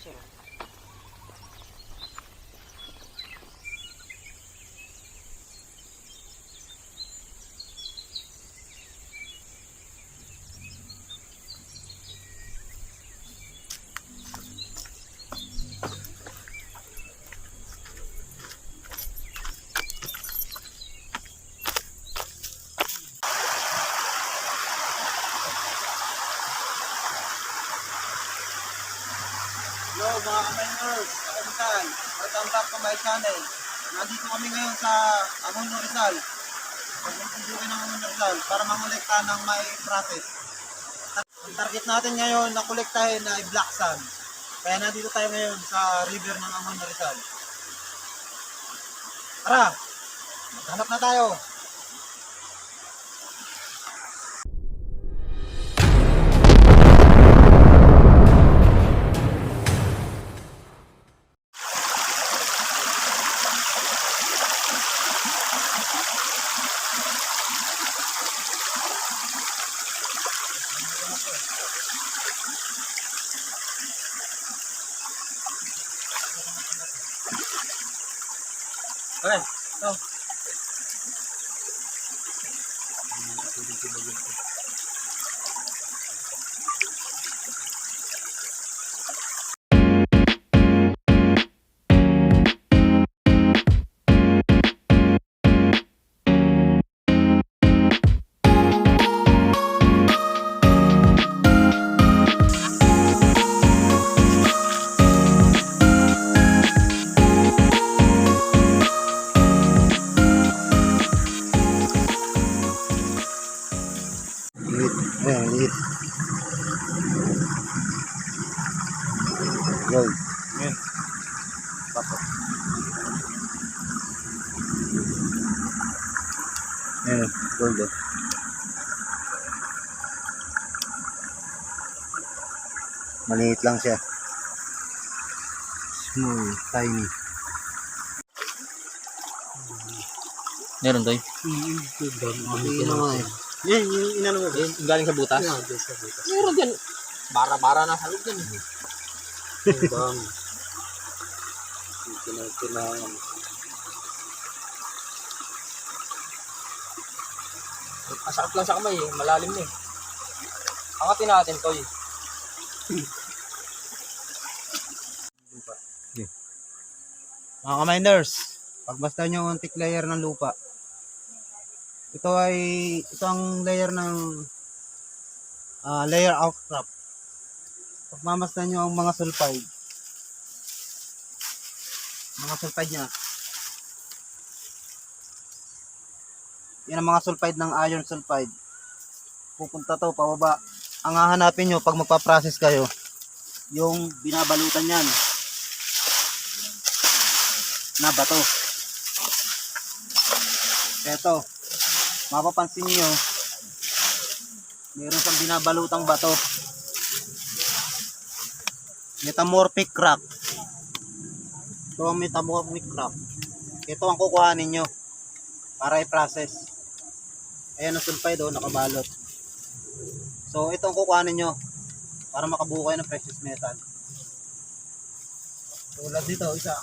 sir. Hello mga ka-miners, kamutan, welcome back to my channel. Nandito kami ngayon sa Amuno Rizal. Pag-video ng Amuno Rizal para mangolekta ng may process. Ang target natin ngayon na kolektahin ay black sand. Kaya nandito tayo ngayon sa river ng Amuno Rizal. Tara, hanap na tayo. Okay, so. Ayan, liit. Gold. Ayan. Tapos. Ayan, gold eh. Maliit lang siya. Small, tiny. Meron doy. Maliit naman eh. Yan, yung inano mo. Galing sa butas? Yan, sa butas. Meron dyan. Bara-bara na sa loob dyan. Bang. Kinang. Masakit lang sa kamay eh. Malalim na eh. Angatin natin to eh. Mga ka-miners, pagbasta nyo ang thick layer ng lupa. Ito ang layer ng layer outcrop. Pagmamasdan nyo ang mga sulfide. Mga sulfide niya. Yan ang mga sulfide ng iron sulfide. Pupunta to pababa. Ang hahanapin nyo pag magpa-process kayo, yung binabalutan yan na bato. Eto, mapapansin niyo meron siyang binabalutang bato. Metamorphic rock. Ito ang metamorphic rock. Ito ang kukuhanin nyo para i-process. Ayan ang sulfide oh, nakabalot. So ito ang kukuhanin nyo para makabuo kayo ng precious metal. Tulad dito, isa.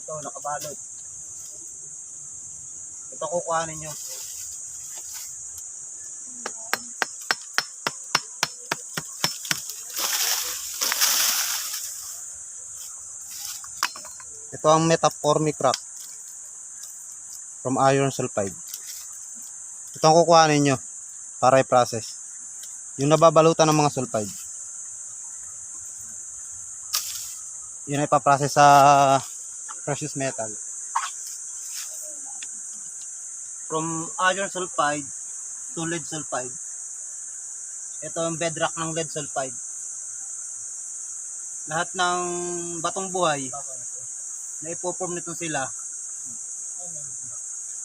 Ito, nakabalot. Ito kukuhanin nyo. Ito ang metamorphic rock from iron sulfide. Ito ang kukuhanin nyo para i-process. Yung nababalutan ng mga sulfide. Yun ay ipaprocess sa precious metal. From iron sulfide to lead sulfide. Ito ang bedrock ng lead sulfide. Lahat ng batong buhay na ipoform nito sila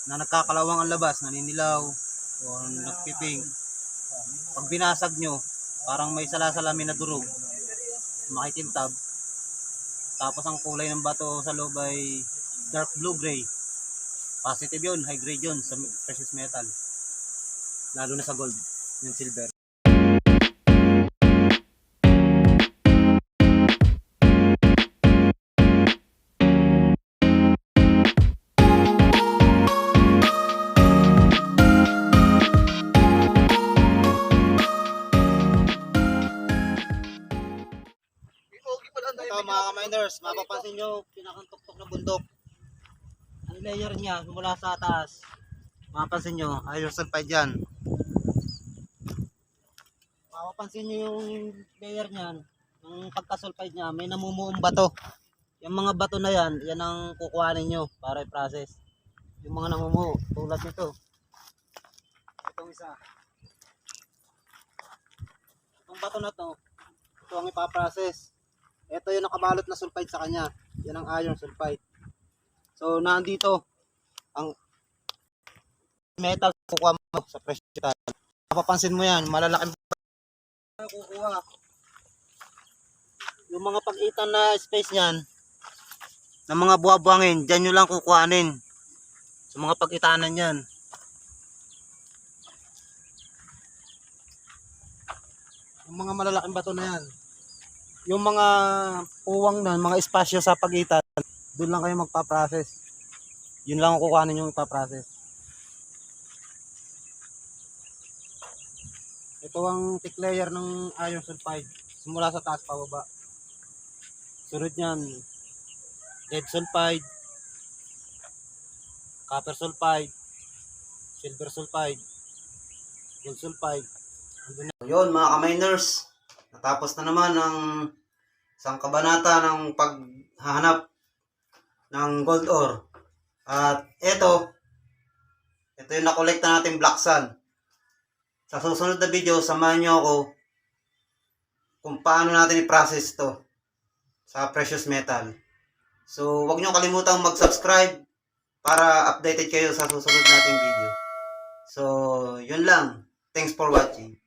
na nagkakalawang ang labas, naninilaw o nagpiping. Pag binasag nyo, parang may salasalamin na durog, makikintab. Tapos ang kulay ng bato sa loob ay dark blue gray. Positive yun, high grade yun sa precious metal. Lalo na sa gold, yung silver. mga ka-miners, mapapansin nyo, pinakantuktok na bundok. Ang layer niya, mula sa taas. Mapapansin nyo, iron sulfide yan. Mapapansin nyo yung layer niyan, yung pagka-sulfide niya, may namumuong bato. Yung mga bato na yan, yan ang kukuhanin nyo para i-process. Yung mga namumuo, tulad nito. Itong isa. Itong bato na to, ito ang ipaprocess. Ito yung nakabalot na sulfide sa kanya. Yan ang iron sulfide. So, nandito ang metal kukuha mo sa pressure metal. Mapapansin mo yan, malalaking kukuha. Yung mga pag-itan na space niyan, ng mga buwabangin, dyan nyo lang kukuhanin. Sa mga pag-itanan yan. Yung mga malalaking bato na yan. Yung mga puwang na, mga espasyo sa pagitan, doon lang kayo magpa-process. Yun lang ang kukuhanin yung ipa-process. Ito ang thick layer ng iron sulfide. Simula sa taas pababa. Sunod niyan, lead sulfide, copper sulfide, silver sulfide, gold sulfide. Yun mga ka-miners, natapos na naman ang isang kabanata ng paghahanap ng gold ore. At ito yung nakolekta natin black sand. Sa susunod na video, samahan nyo ako kung paano natin i-process ito sa precious metal. So, huwag nyo kalimutang mag-subscribe para updated kayo sa susunod nating video. So, yun lang. Thanks for watching.